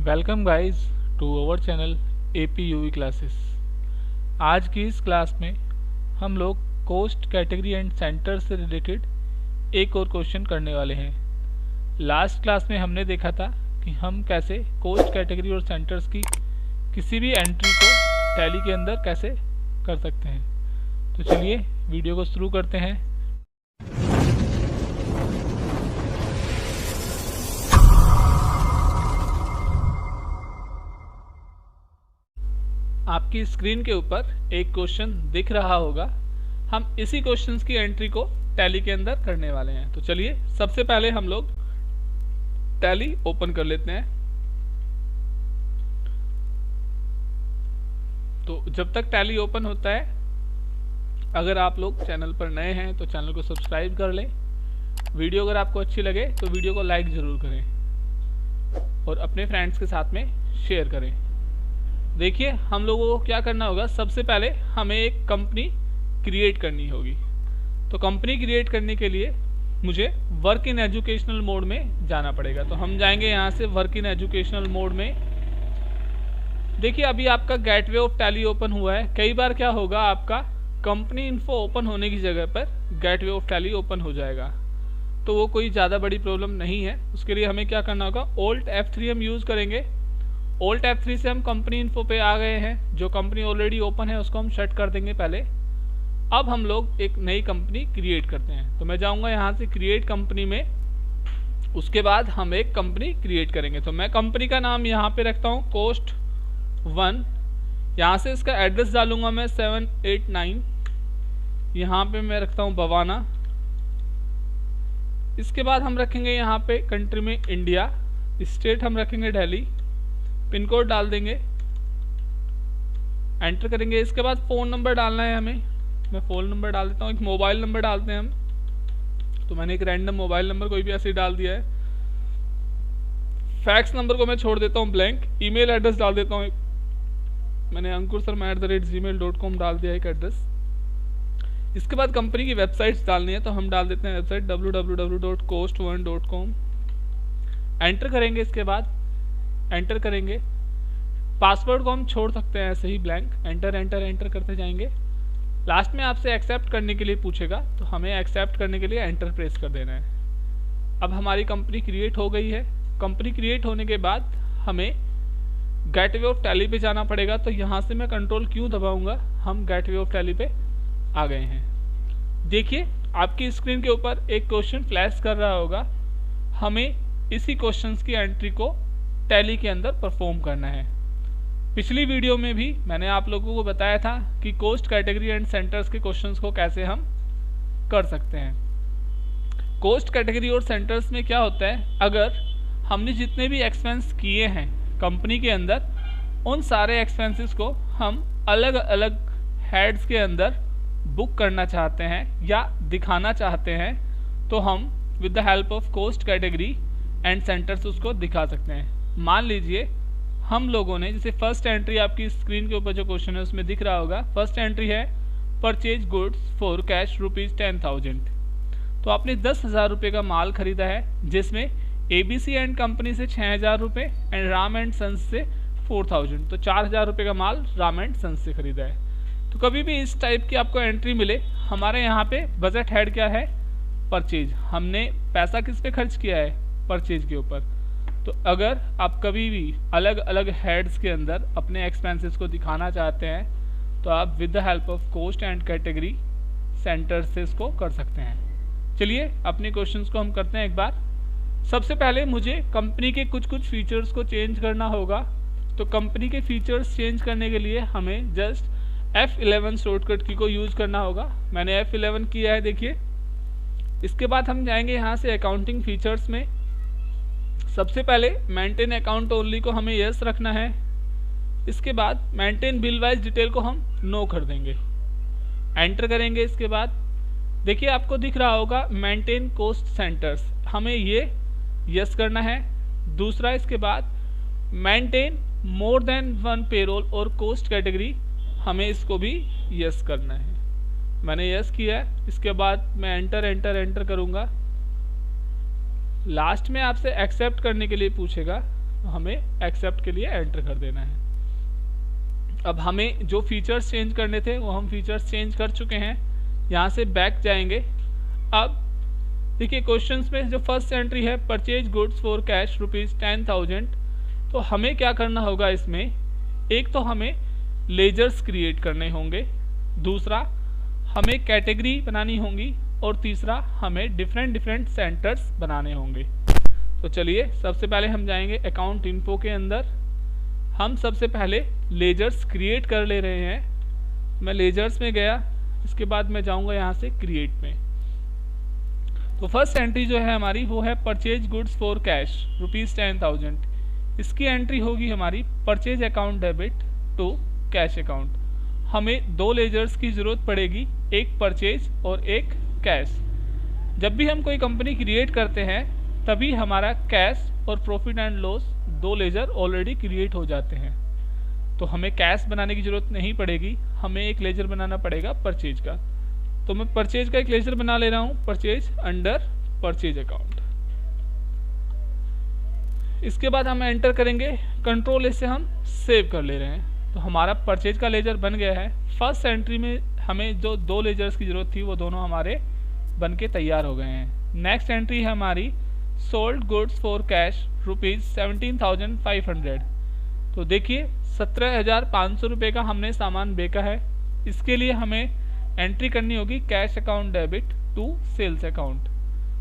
Welcome guys to our channel APUE classes. आज की इस क्लास में हम लोग कोस्ट कैटेगरी एंड सेंटर से रिलेटेड एक और क्वेश्चन करने वाले हैं। लास्ट क्लास में हमने देखा था कि हम कैसे कोस्ट कैटेगरी और सेंटर्स की किसी भी एंट्री को टैली के अंदर कैसे कर सकते हैं। तो चलिए वीडियो को शुरू करते हैं। आपकी स्क्रीन के ऊपर एक क्वेश्चन दिख रहा होगा। हम इसी क्वेश्चन की एंट्री को टैली के अंदर करने वाले हैं। तो चलिए सबसे पहले हम लोग टैली ओपन कर लेते हैं। तो जब तक टैली ओपन होता है, अगर आप लोग चैनल पर नए हैं तो चैनल को सब्सक्राइब कर लें। वीडियो अगर आपको अच्छी लगे तो वीडियो को लाइक ज़रूर करें और अपने फ्रेंड्स के साथ में शेयर करें। देखिए हम लोगों को क्या करना होगा, सबसे पहले हमें एक कंपनी क्रिएट करनी होगी। तो कंपनी क्रिएट करने के लिए मुझे वर्क इन एजुकेशनल मोड में जाना पड़ेगा। तो हम जाएंगे यहाँ से वर्क इन एजुकेशनल मोड में। देखिए अभी आपका गेटवे ऑफ टैली ओपन हुआ है। कई बार क्या होगा, आपका कंपनी इन्फो ओपन होने की जगह पर गेटवे ऑफ टैली ओपन हो जाएगा। तो वो कोई ज़्यादा बड़ी प्रॉब्लम नहीं है। उसके लिए हमें क्या करना होगा, Alt F3 हम यूज़ करेंगे। Alt F3 से हम कंपनी इन्फो पे आ गए हैं। जो कंपनी ऑलरेडी ओपन है उसको हम शट कर देंगे पहले। अब हम लोग एक नई कंपनी क्रिएट करते हैं। तो मैं जाऊंगा यहाँ से क्रिएट कंपनी में। उसके बाद हम एक कंपनी क्रिएट करेंगे। तो मैं कंपनी का नाम यहाँ पे रखता हूँ कोस्ट 1। यहाँ से इसका एड्रेस डालूंगा मैं 789। यहाँ पे मैं रखता हूँ बवाना। इसके बाद हम रखेंगे यहाँ पे कंट्री में इंडिया, स्टेट हम रखेंगे दिल्ली, पिन कोड डाल देंगे, एंटर करेंगे। इसके बाद फ़ोन नंबर डालना है हमें। मैं फ़ोन नंबर डाल देता हूँ। एक मोबाइल नंबर डालते हैं हम। तो मैंने एक रैंडम मोबाइल नंबर कोई भी ऐसे ही डाल दिया है। फैक्स नंबर को मैं छोड़ देता हूँ ब्लैंक। ईमेल एड्रेस डाल देता हूँ। मैंने ankursarma@gmail.com डाल दिया एक एड्रेस। इसके बाद कंपनी की वेबसाइट्स डालनी है। तो हम डाल देते हैं वेबसाइट www.coast1.com। एंटर करेंगे। इसके बाद एंटर करेंगे। पासवर्ड को हम छोड़ सकते हैं ऐसे ही ब्लैंक। एंटर एंटर एंटर करते जाएंगे। लास्ट में आपसे एक्सेप्ट करने के लिए पूछेगा, तो हमें एक्सेप्ट करने के लिए एंटर प्रेस कर देना है। अब हमारी कंपनी क्रिएट हो गई है। कंपनी क्रिएट होने के बाद हमें गेटवे ऑफ टैली पे जाना पड़ेगा। तो यहाँ से मैं कंट्रोल क्यू दबाऊंगा। हम गेटवे ऑफ टैली पे आ गए हैं। देखिए आपकी स्क्रीन के ऊपर एक क्वेश्चन फ्लैश कर रहा होगा। हमें इसी क्वेश्चन की एंट्री को टैली के अंदर परफॉर्म करना है। पिछली वीडियो में भी मैंने आप लोगों को बताया था कि कोस्ट कैटेगरी एंड सेंटर्स के क्वेश्चंस को कैसे हम कर सकते हैं। कोस्ट कैटेगरी और सेंटर्स में क्या होता है, अगर हमने जितने भी एक्सपेंस किए हैं कंपनी के अंदर, उन सारे एक्सपेंसेस को हम अलग अलग हेड्स के अंदर बुक करना चाहते हैं या दिखाना चाहते हैं, तो हम with the help of cost category and centres उसको दिखा सकते हैं। मान लीजिए हम लोगों ने, जैसे फर्स्ट एंट्री आपकी स्क्रीन के ऊपर जो क्वेश्चन है उसमें दिख रहा होगा, फर्स्ट एंट्री है परचेज गुड्स फॉर कैश ₹10,000। तो आपने 10,000 रुपये का माल खरीदा है, जिसमें ABC एंड कंपनी से 6,000 रुपये एंड राम एंड सन्स से 4,000। तो 4,000 रुपये का माल राम एंड सन्स से खरीदा है। तो कभी भी इस टाइप की आपको एंट्री मिले, हमारे यहाँ पे बजट हेड क्या है, परचेज। हमने पैसा किस पे खर्च किया है, परचेज के ऊपर। तो अगर आप कभी भी अलग अलग हेड्स के अंदर अपने एक्सपेंसेस को दिखाना चाहते हैं, तो आप with the help of cost and category centre से इसको कर सकते हैं। चलिए अपने क्वेश्चंस को हम करते हैं एक बार। सबसे पहले मुझे कंपनी के कुछ फीचर्स को चेंज करना होगा। तो कंपनी के फीचर्स चेंज करने के लिए हमें जस्ट F11 शॉर्टकट की को यूज़ करना होगा। मैंने F11 किया है, देखिए। इसके बाद हम जाएंगे यहाँ से अकाउंटिंग फीचर्स में। सबसे पहले मेंटेन अकाउंट ओनली को हमें यस रखना है। इसके बाद मेंटेन बिल वाइज डिटेल को हम नो कर देंगे। एंटर करेंगे। इसके बाद देखिए आपको दिख रहा होगा मेंटेन कोस्ट सेंटर्स, हमें ये यस करना है। दूसरा, इसके बाद मेंटेन मोर देन 1 पेरोल और कोस्ट कैटेगरी, हमें इसको भी यस करना है। मैंने यस किया है। इसके बाद मैं एंटर एंटर एंटर करूँगा। लास्ट में आपसे एक्सेप्ट करने के लिए पूछेगा, हमें एक्सेप्ट के लिए एंटर कर देना है। अब हमें जो फीचर्स चेंज करने थे वो हम फीचर्स चेंज कर चुके हैं। यहाँ से बैक जाएंगे। अब देखिए क्वेश्चंस में जो फर्स्ट एंट्री है परचेज गुड्स फॉर कैश ₹10,000, तो हमें क्या करना होगा इसमें, एक तो हमें लेजर्स क्रिएट करने होंगे, दूसरा हमें कैटेगरी बनानी होंगी, और तीसरा हमें डिफरेंट सेंटर्स बनाने होंगे। तो चलिए सबसे पहले हम जाएंगे अकाउंट इन्फो के अंदर। हम सबसे पहले लेजर्स क्रिएट कर ले रहे हैं। मैं लेजर्स में गया, इसके बाद मैं जाऊंगा यहाँ से क्रिएट में। तो फर्स्ट एंट्री जो है हमारी वो है परचेज गुड्स फॉर कैश ₹10,000। इसकी एंट्री होगी हमारी purchase account debit to cash account. हमें दो लेजर्स की ज़रूरत पड़ेगी, एक परचेज और एक कैश। जब भी हम कोई कंपनी क्रिएट करते हैं तभी हमारा कैश और प्रॉफिट एंड लॉस दो लेजर ऑलरेडी क्रिएट हो जाते हैं। तो हमें कैश बनाने की ज़रूरत नहीं पड़ेगी, हमें एक लेजर बनाना पड़ेगा परचेज का। तो मैं परचेज का एक लेजर बना ले रहा हूँ, परचेज अंडर परचेज अकाउंट। इसके बाद हम एंटर करेंगे, कंट्रोल से हम सेव कर ले रहे हैं। तो हमारा परचेज का लेजर बन गया है। फर्स्ट एंट्री में हमें जो दो लेजर्स की ज़रूरत थी वो दोनों हमारे बन के तैयार हो गए हैं। नेक्स्ट एंट्री है हमारी सोल्ड गुड्स फॉर कैश ₹17,500। तो देखिए 17,500 रुपये का हमने सामान बेचा है। इसके लिए हमें एंट्री करनी होगी cash account debit to sales account.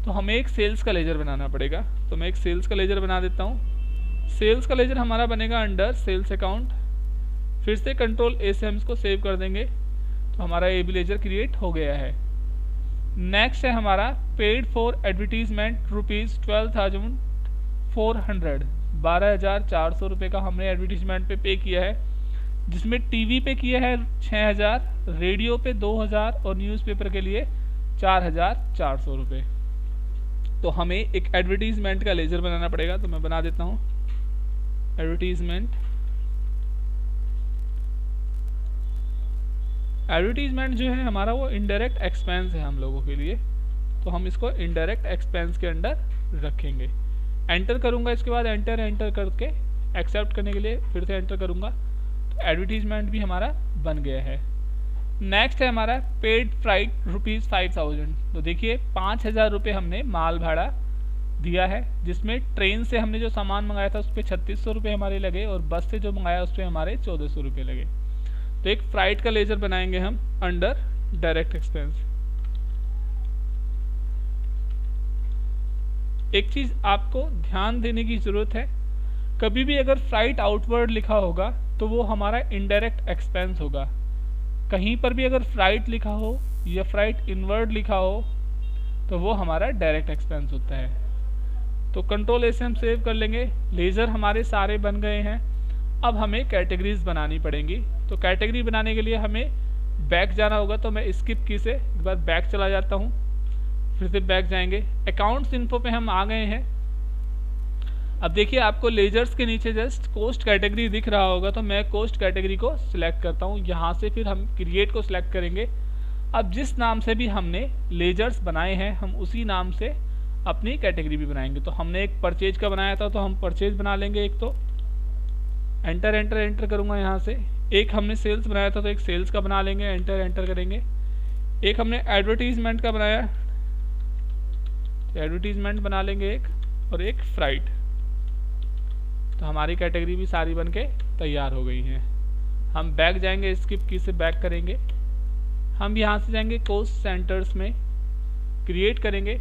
तो हमें एक सेल्स का लेजर बनाना पड़ेगा। तो मैं एक सेल्स का लेजर बना देता हूँ। सेल्स का लेजर हमारा बनेगा अंडर सेल्स अकाउंट। फिर से कंट्रोल ए से हम इसको सेव कर देंगे। तो हमारा ए बी लेजर क्रिएट हो गया है। नेक्स्ट है हमारा पेड फॉर एडवर्टीजमेंट ₹12,400। 12,400 रुपये का हमने एडवर्टीजमेंट पे किया है, जिसमें टीवी पे किया है 6,000, रेडियो पे 2,000 और न्यूज़पेपर के लिए 4,400 रुपये। तो हमें एक एडवर्टीजमेंट का लेजर बनाना पड़ेगा। तो मैं बना देता हूँ एडवर्टीजमेंट। एडवर्टीजमेंट जो है हमारा वो इनडायरेक्ट एक्सपेंस है हम लोगों के लिए, तो हम इसको इनडायरेक्ट एक्सपेंस के अंडर रखेंगे। एंटर करूंगा, इसके बाद एंटर करके एक्सेप्ट करने के लिए फिर से एंटर करूंगा। तो एडवर्टीजमेंट भी हमारा बन गया है। नेक्स्ट है हमारा पेड फ्राइट ₹5,000। तो देखिए 5,000 रुपये हमने माल भाड़ा दिया है, जिसमें ट्रेन से हमने जो सामान मंगाया था उस पर 3,600 रुपये हमारे लगे और बस से जो मंगाया उस पर हमारे 1,400 रुपये लगे। तो एक फ्राइट का लेजर बनाएंगे हम अंडर डायरेक्ट एक्सपेंस। एक चीज़ आपको ध्यान देने की ज़रूरत है, कभी भी अगर फ्राइट आउटवर्ड लिखा होगा तो वो हमारा इनडायरेक्ट एक्सपेंस होगा। कहीं पर भी अगर फ्राइट लिखा हो या फ्राइट इनवर्ड लिखा हो तो वो हमारा डायरेक्ट एक्सपेंस होता है। तो कंट्रोल ए से हम सेव कर लेंगे। लेज़र हमारे सारे बन गए हैं। अब हमें कैटेगरीज बनानी पड़ेंगी। तो कैटेगरी बनाने के लिए हमें बैक जाना होगा। तो मैं स्किप की से एक बार बैक चला जाता हूँ, फिर से बैक जाएंगे। अकाउंट्स इन्फो पे हम आ गए हैं। अब देखिए आपको लेजर्स के नीचे जस्ट कोस्ट कैटेगरी दिख रहा होगा, तो मैं कोस्ट कैटेगरी को सिलेक्ट करता हूँ। यहाँ से फिर हम क्रिएट को सिलेक्ट करेंगे। अब जिस नाम से भी हमने लेजर्स बनाए हैं हम उसी नाम से अपनी कैटेगरी भी बनाएंगे। तो हमने एक परचेज का बनाया था तो हम परचेज बना लेंगे। एक तो एंटर करूँगा यहाँ से। एक हमने सेल्स बनाया था तो एक सेल्स का बना लेंगे, एंटर करेंगे। एक हमने एडवर्टीजमेंट का बनाया, एडवर्टीजमेंट बना लेंगे एक, और एक फ्राइट। तो हमारी कैटेगरी भी सारी बन के तैयार हो गई हैं। हम बैक जाएंगे, स्किप की से बैक करेंगे। हम यहाँ से जाएंगे कोस्ट सेंटर्स में, क्रिएट करेंगे।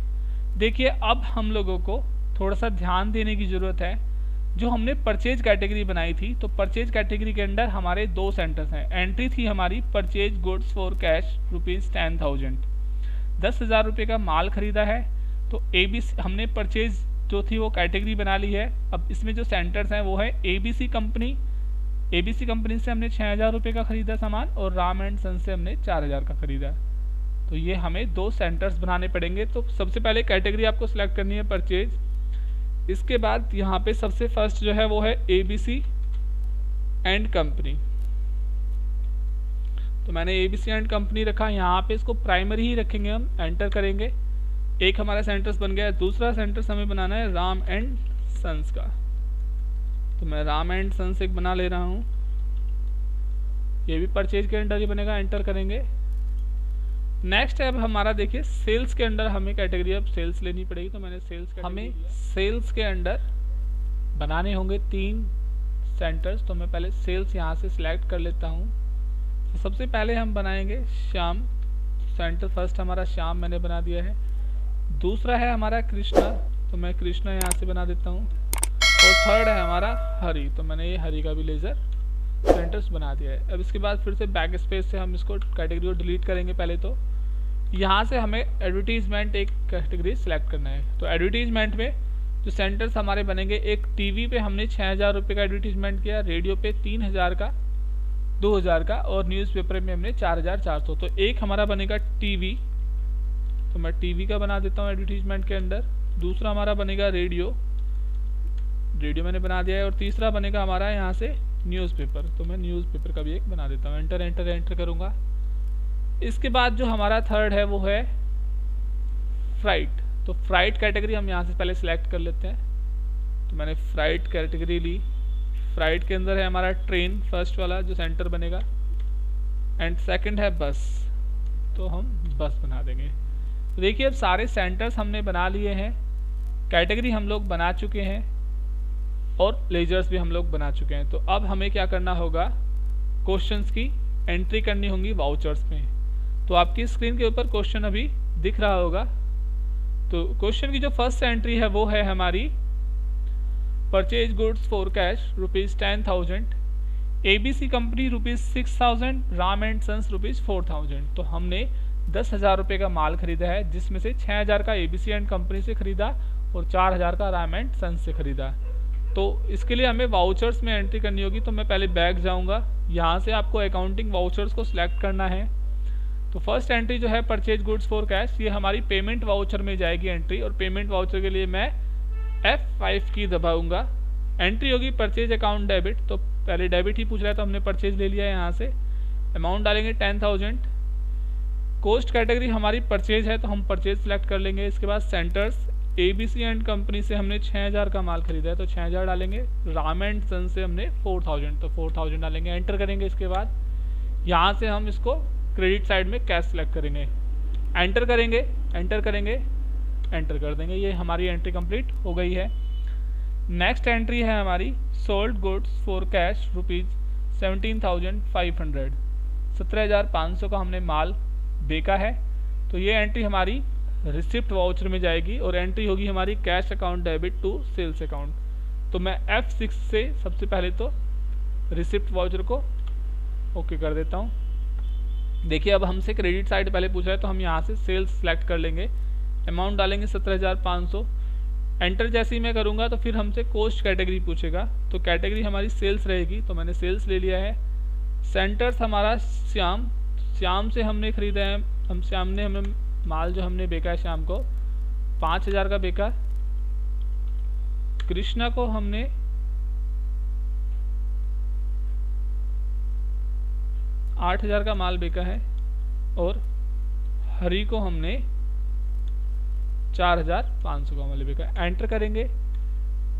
देखिए अब हम लोगों को थोड़ा सा ध्यान देने की ज़रूरत है। जो हमने परचेज कैटेगरी बनाई थी तो परचेज कैटेगरी के अंदर हमारे दो सेंटर्स हैं। एंट्री थी हमारी परचेज गुड्स फॉर कैश ₹10,000, 10,000 रुपये का माल खरीदा है। तो ABC हमने परचेज जो थी वो कैटेगरी बना ली है। अब इसमें जो सेंटर्स हैं वो है ABC कंपनी। ABC कंपनी से हमने 6,000 रुपये का खरीदा सामान और राम एंड सन से हमने 4,000 का खरीदा। तो ये हमें दो सेंटर्स बनाने पड़ेंगे। तो सबसे पहले कैटेगरी आपको सिलेक्ट करनी है परचेज। इसके बाद यहाँ पे सबसे फर्स्ट जो है वो है ABC एंड कंपनी। तो मैंने ABC एंड कंपनी रखा। यहाँ पे इसको प्राइमरी ही रखेंगे हम, एंटर करेंगे। एक हमारा सेंटर्स बन गया है। दूसरा सेंटर्स हमें बनाना है राम एंड सन्स का। तो मैं राम एंड सन्स एक बना ले रहा हूँ, ये भी परचेज के अंडर ही बनेगा, एंटर करेंगे। नेक्स्ट है अब हमारा देखिए सेल्स के अंडर हमें कैटेगरी अब सेल्स लेनी पड़ेगी, तो मैंने सेल्स हमें सेल्स के अंडर बनाने होंगे 3 सेंटर्स। तो मैं पहले सेल्स यहाँ से सिलेक्ट कर लेता हूँ। तो सबसे पहले हम बनाएंगे श्याम सेंटर, फर्स्ट हमारा श्याम मैंने बना दिया है। दूसरा है हमारा कृष्णा, तो मैं कृष्णा यहाँ से बना देता हूँ। और थर्ड है हमारा हरि, तो मैंने ये हरि का भी लेज़र सेंटर्स बना दिया है। अब इसके बाद फिर से बैक स्पेस से हम इसको कैटेगरी को डिलीट करेंगे। पहले तो यहाँ से हमें एडवर्टीजमेंट एक कैटेगरी सिलेक्ट करना है। तो एडवर्टीजमेंट में जो सेंटर्स हमारे बनेंगे, एक टीवी पे हमने 6000 रुपये का एडवर्टीजमेंट किया, रेडियो पे 3000 का, 2000 का, और न्यूज़पेपर में हमने 4400। तो एक हमारा बनेगा टीवी, तो मैं टीवी का बना देता हूँ एडवर्टीजमेंट के अंदर। दूसरा हमारा बनेगा रेडियो, रेडियो मैंने बना दिया है। और तीसरा बनेगा हमारा यहाँ से न्यूज़पेपर, तो मैं न्यूज़पेपर का भी एक बना देता हूँ। एंटर एंटर एंटर करूँगा। इसके बाद जो हमारा थर्ड है वो है फ्राइट। तो फ्राइट कैटेगरी हम यहाँ से पहले सिलेक्ट कर लेते हैं। तो मैंने फ्राइट कैटेगरी ली। फ्राइट के अंदर है हमारा ट्रेन, फर्स्ट वाला जो सेंटर बनेगा, एंड सेकंड है बस, तो हम बस बना देंगे। तो देखिए अब सारे सेंटर्स हमने बना लिए हैं, कैटेगरी हम लोग बना चुके हैं, और लेजर्स भी हम लोग बना चुके हैं। तो अब हमें क्या करना होगा, क्वेश्चंस की एंट्री करनी होंगी वाउचर्स में। तो आपकी स्क्रीन के ऊपर क्वेश्चन अभी दिख रहा होगा। तो क्वेश्चन की जो फर्स्ट एंट्री है वो है हमारी purchase goods for cash ₹10,000, ABC company ₹6,000, Ram and sons ₹4,000। तो हमने 10,000 रुपये का माल खरीदा है, जिसमें से 6,000 का ABC एंड कंपनी से खरीदा और 4,000 का राम एंड सन्स से खरीदा। तो इसके लिए हमें वाउचर्स में एंट्री करनी होगी। तो मैं पहले बैक जाऊंगा, यहाँ से आपको अकाउंटिंग वाउचर्स को सिलेक्ट करना है। तो फर्स्ट एंट्री जो है परचेज गुड्स फॉर कैश, ये हमारी पेमेंट वाउचर में जाएगी एंट्री, और पेमेंट वाउचर के लिए मैं F5 की दबाऊंगा। एंट्री होगी परचेज अकाउंट डेबिट, तो पहले डेबिट ही पूछ रहा है तो हमने परचेज ले लिया है। यहाँ से अमाउंट डालेंगे 10,000। कोस्ट कैटेगरी हमारी परचेज है, तो हम परचेज सेलेक्ट कर लेंगे। इसके बाद सेंटर्स, ABC एंड कंपनी से हमने 6,000 का माल खरीदा है, तो 6,000 डालेंगे। राम एंड सन से हमने 4,000, तो 4,000 डालेंगे, एंटर करेंगे। इसके बाद यहाँ से हम इसको क्रेडिट साइड में कैश सेलेक्ट करेंगे, एंटर करेंगे, एंटर करेंगे, एंटर कर देंगे। ये हमारी एंट्री कंप्लीट हो गई है। नेक्स्ट एंट्री है हमारी सोल्ड गुड्स फॉर कैश ₹17,500, 17,500 का हमने माल बेचा है। तो ये एंट्री हमारी रिसिप्ट वाउचर में जाएगी, और एंट्री होगी हमारी cash account debit to sales account. तो मैं F6 से सबसे पहले तो रिसिप्ट वाउचर को ओके कर देता हूँ। देखिए अब हमसे क्रेडिट साइड पहले पूछा है, तो हम यहाँ से सेल्स सेलेक्ट कर लेंगे, अमाउंट डालेंगे 17,500। एंटर जैसे ही मैं करूँगा तो फिर हमसे कोस्ट कैटेगरी पूछेगा, तो कैटेगरी हमारी सेल्स रहेगी, तो मैंने सेल्स ले लिया है। सेंटर्स हमारा श्याम, श्याम से हमने खरीदा है, हम श्याम ने हमें माल जो हमने बेचा है शाम को 5,000 का बेचा। कृष्णा को हमने 8,000 का माल बेचा है, और हरि को हमने 4,500 का माल बेचा। एंटर करेंगे,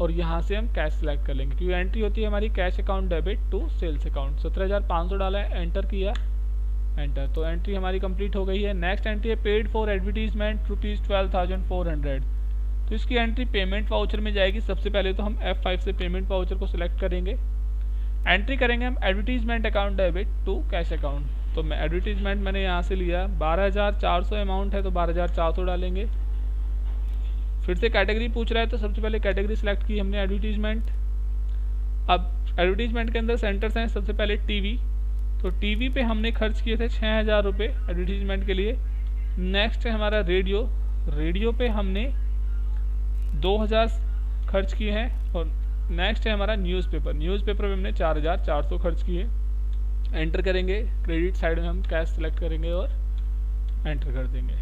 और यहाँ से हम कैश सेलेक्ट कर लेंगे, क्योंकि एंट्री होती है हमारी cash account debit to sales account. 17,500 डाला है, एंटर किया, एंटर। तो एंट्री हमारी कंप्लीट हो गई है। नेक्स्ट एंट्री है पेड फॉर एडवर्टीजमेंट ₹12,400। तो इसकी एंट्री पेमेंट वाउचर में जाएगी। सबसे पहले तो हम F5 से पेमेंट वाउचर को सिलेक्ट करेंगे, एंट्री करेंगे हम advertisement account debit to cash account. तो मैं एडवर्टीजमेंट मैंने यहाँ से लिया, 12,400 अमाउंट है, तो 12,400 डालेंगे। फिर से कैटेगरी पूछ रहा है, तो सबसे पहले कैटेगरी सिलेक्ट की हमने एडवर्टीजमेंट। अब एडवर्टीजमेंट के अंदर सेंटर्स हैं, सबसे पहले टीवी, तो टीवी पे हमने खर्च किए थे 6,000 रुपये एडवर्टीजमेंट के लिए। नेक्स्ट है हमारा रेडियो, रेडियो पे हमने 2,000 खर्च किए हैं। और नेक्स्ट है हमारा न्यूज़पेपर, न्यूज़पेपर में हमने 4,400 खर्च किए। एंटर करेंगे, क्रेडिट साइड में हम कैश सेलेक्ट करेंगे और एंटर कर देंगे।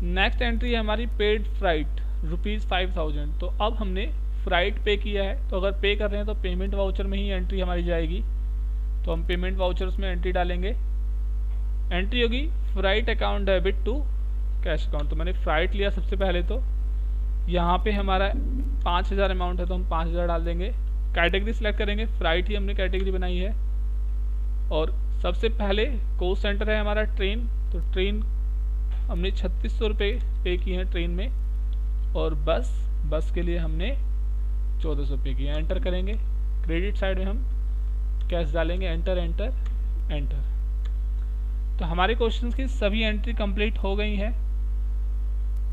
नेक्स्ट एंट्री है हमारी पेड फ्राइट ₹5,000। तो अब हमने फ्राइट पे किया है, तो अगर पे कर रहे हैं तो पेमेंट वाउचर में ही एंट्री हमारी जाएगी। तो हम पेमेंट वाउचर्स में एंट्री डालेंगे, एंट्री होगी freight account debit to cash account. तो मैंने फ्राइट लिया सबसे पहले, तो यहाँ पे हमारा 5000 अमाउंट है तो हम 5000 डाल देंगे। कैटेगरी सिलेक्ट करेंगे, फ्लाइट ही हमने कैटेगरी बनाई है। और सबसे पहले कोस्ट सेंटर है हमारा ट्रेन, तो ट्रेन हमने 3600 रुपये पे किए हैं ट्रेन में। और बस के लिए हमने 1400 पे किए हैं। एंटर करेंगे। क्रेडिट साइड में हम कैश डालेंगे, एंटर एंटर एंटर। तो हमारे क्वेश्चंस की सभी एंट्री कंप्लीट हो गई हैं।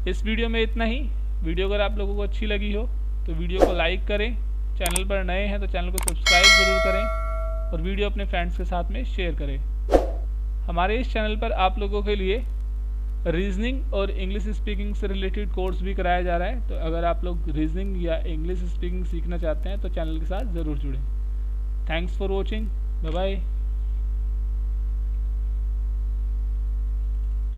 इस वीडियो में इतना ही। वीडियो अगर आप लोगों को अच्छी लगी हो तो वीडियो को लाइक करें, चैनल पर नए हैं तो चैनल को सब्सक्राइब ज़रूर करें और वीडियो अपने फ्रेंड्स के साथ में शेयर करें। हमारे इस चैनल पर आप लोगों के लिए रीजनिंग और इंग्लिश स्पीकिंग से रिलेटेड कोर्स भी कराया जा रहा है, तो अगर आप लोग रीजनिंग या इंग्लिश स्पीकिंग सीखना चाहते हैं तो चैनल के साथ ज़रूर जुड़ें। Thanks for watching, bye bye.